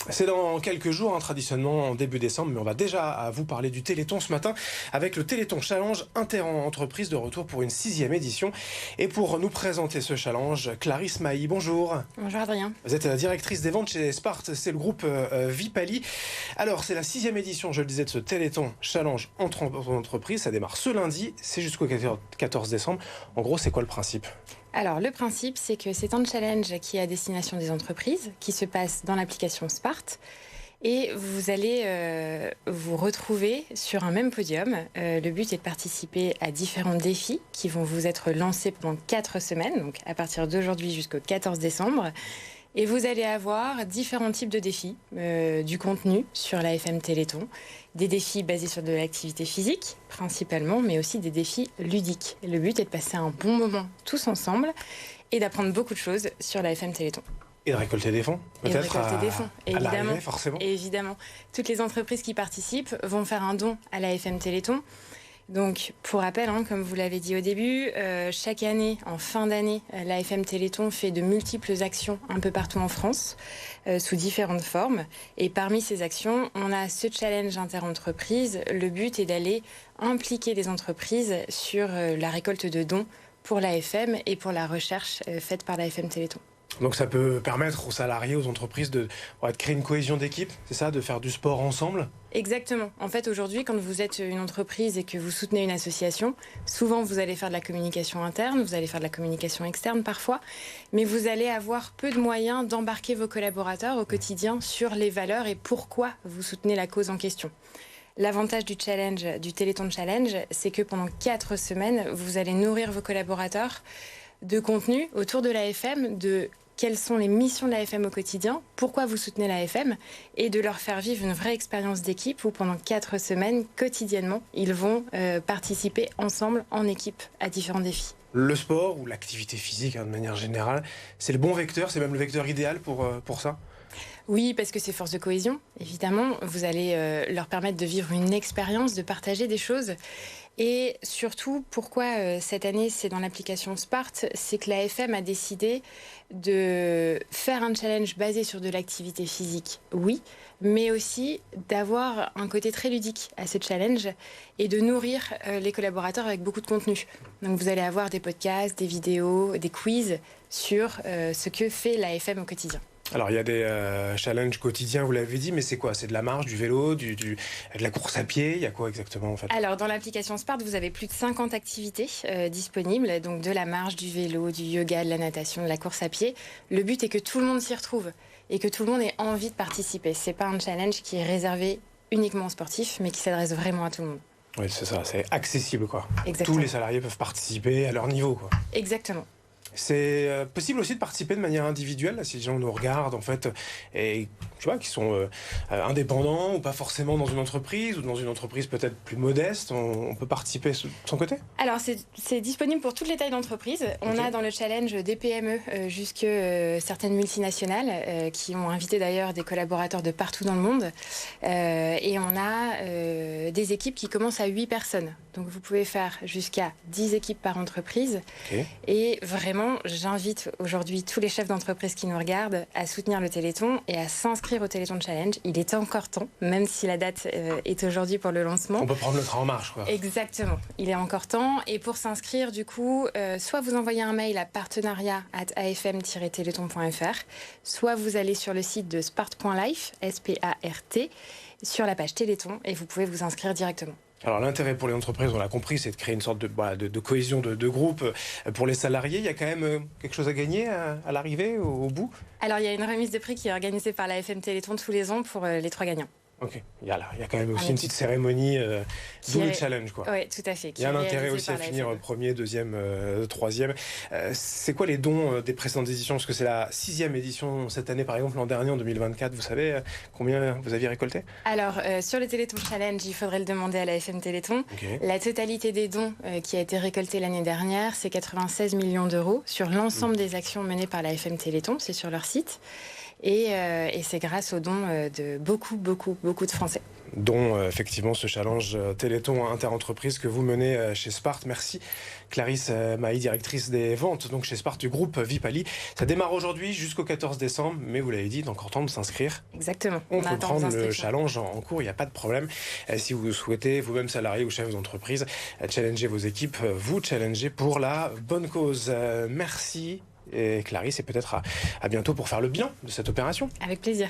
C'est dans quelques jours, traditionnellement en début décembre, mais on va déjà vous parler du Téléthon ce matin avec le Téléthon Challenge Inter-Entreprise de retour pour une 6e édition. Et pour nous présenter ce challenge, Clarisse Mailly, bonjour. Bonjour Adrien. Vous êtes directrice des ventes chez Sparte, c'est le groupe Vipali. Alors c'est la 6e édition, je le disais, de ce Téléthon Challenge entre entreprises. Ça démarre ce lundi, c'est jusqu'au 14 décembre. En gros, c'est quoi le principe ? Alors le principe, c'est que c'est un challenge qui est à destination des entreprises, qui se passe dans l'application Sparte. Et vous allez vous retrouver sur un même podium. Le but est de participer à différents défis qui vont vous être lancés pendant 4 semaines, donc à partir d'aujourd'hui jusqu'au 14 décembre. Et vous allez avoir différents types de défis, du contenu sur l'AFM Téléthon, des défis basés sur de l'activité physique principalement, mais aussi des défis ludiques. Et le but est de passer un bon moment tous ensemble et d'apprendre beaucoup de choses sur l'AFM Téléthon. Et de récolter des fonds, peut-être. Et de récolter des fonds, évidemment. Forcément. Évidemment. Toutes les entreprises qui participent vont faire un don à l'AFM Téléthon. Donc, pour rappel, comme vous l'avez dit au début, chaque année, en fin d'année, l'AFM Téléthon fait de multiples actions un peu partout en France, sous différentes formes. Et parmi ces actions, on a ce challenge inter-entreprise. Le but est d'aller impliquer les entreprises sur la récolte de dons pour l'AFM et pour la recherche faite par l'AFM Téléthon. Donc ça peut permettre aux salariés, aux entreprises de créer une cohésion d'équipe, c'est ça, de faire du sport ensemble ? Exactement. En fait, aujourd'hui, quand vous êtes une entreprise et que vous soutenez une association, souvent vous allez faire de la communication interne, vous allez faire de la communication externe parfois, mais vous allez avoir peu de moyens d'embarquer vos collaborateurs au quotidien sur les valeurs et pourquoi vous soutenez la cause en question. L'avantage du challenge, du Téléthon Challenge, c'est que pendant 4 semaines, vous allez nourrir vos collaborateurs de contenu autour de l'AFM, de quelles sont les missions de l'AFM au quotidien, pourquoi vous soutenez l'AFM, et de leur faire vivre une vraie expérience d'équipe où pendant 4 semaines, quotidiennement, ils vont participer ensemble, en équipe, à différents défis. Le sport ou l'activité physique, de manière générale, c'est le bon vecteur, c'est même le vecteur idéal pour ça ? Oui, parce que c'est force de cohésion, évidemment. Vous allez leur permettre de vivre une expérience, de partager des choses. Et surtout, pourquoi cette année c'est dans l'application Sparte, c'est que l'AFM a décidé de faire un challenge basé sur de l'activité physique, oui, mais aussi d'avoir un côté très ludique à ce challenge et de nourrir les collaborateurs avec beaucoup de contenu. Donc vous allez avoir des podcasts, des vidéos, des quiz sur ce que fait l'AFM au quotidien. Alors il y a des challenges quotidiens, vous l'avez dit, mais c'est quoi ? C'est de la marche, du vélo, de la course à pied ? Il y a quoi exactement en fait ? Alors dans l'application Sparte, vous avez plus de 50 activités disponibles, donc de la marche, du vélo, du yoga, de la natation, de la course à pied. Le but est que tout le monde s'y retrouve et que tout le monde ait envie de participer. C'est pas un challenge qui est réservé uniquement aux sportifs, mais qui s'adresse vraiment à tout le monde. Oui, c'est ça, c'est accessible quoi. Exactement. Tous les salariés peuvent participer à leur niveau quoi. Exactement. C'est possible aussi de participer de manière individuelle, si les gens nous regardent en fait, et tu vois, qui sont indépendants ou pas forcément dans une entreprise, ou dans une entreprise peut-être plus modeste, on peut participer de son côté ? Alors c'est disponible pour toutes les tailles d'entreprise. On a dans le challenge des PME jusque certaines multinationales qui ont invité d'ailleurs des collaborateurs de partout dans le monde. Et on a des équipes qui commencent à 8 personnes. Donc vous pouvez faire jusqu'à 10 équipes par entreprise. Okay. Et vraiment, j'invite aujourd'hui tous les chefs d'entreprise qui nous regardent à soutenir le Téléthon et à s'inscrire au Téléthon Challenge. Il est encore temps, même si la date est aujourd'hui pour le lancement. On peut prendre le train en marche, quoi. Exactement, il est encore temps. Et pour s'inscrire, du coup, soit vous envoyez un mail à partenariat@afm-téléthon.fr, soit vous allez sur le site de sparte.life, S-P-A-R-T, sur la page Téléthon, et vous pouvez vous inscrire directement. Alors l'intérêt pour les entreprises, on l'a compris, c'est de créer une sorte de cohésion de groupe pour les salariés. Il y a quand même quelque chose à gagner à l'arrivée, au bout ? Alors il y a une remise de prix qui est organisée par la FM Téléthon tous les ans pour les 3 gagnants. Ok, il y a quand même aussi une petite cérémonie, d'où le challenge, quoi. Oui, tout à fait. Il y a un intérêt aussi à finir premier, deuxième, troisième. C'est quoi les dons des précédentes éditions ? Parce que c'est la 6e édition cette année, par exemple, l'an dernier, en 2024. Vous savez combien vous aviez récolté ? Alors, sur le Téléthon Challenge, il faudrait le demander à la FM Téléthon. Okay. La totalité des dons qui a été récoltée l'année dernière, c'est 96 millions d'euros sur l'ensemble des actions menées par la FM Téléthon. C'est sur leur site. Et c'est grâce aux dons de beaucoup de Français. dont effectivement ce challenge Téléthon interentreprise que vous menez chez Sparte. Merci Clarisse Mailly, directrice des ventes donc chez Sparte du groupe Vipali. Ça démarre aujourd'hui jusqu'au 14 décembre, mais vous l'avez dit, il est encore temps de s'inscrire. Exactement. On peut prendre le challenge en cours, il n'y a pas de problème. Si vous souhaitez, vous-même salarié ou chef d'entreprise, challenger vos équipes, vous challenger pour la bonne cause. Merci Clarisse, et peut-être à bientôt pour faire le bilan de cette opération. Avec plaisir.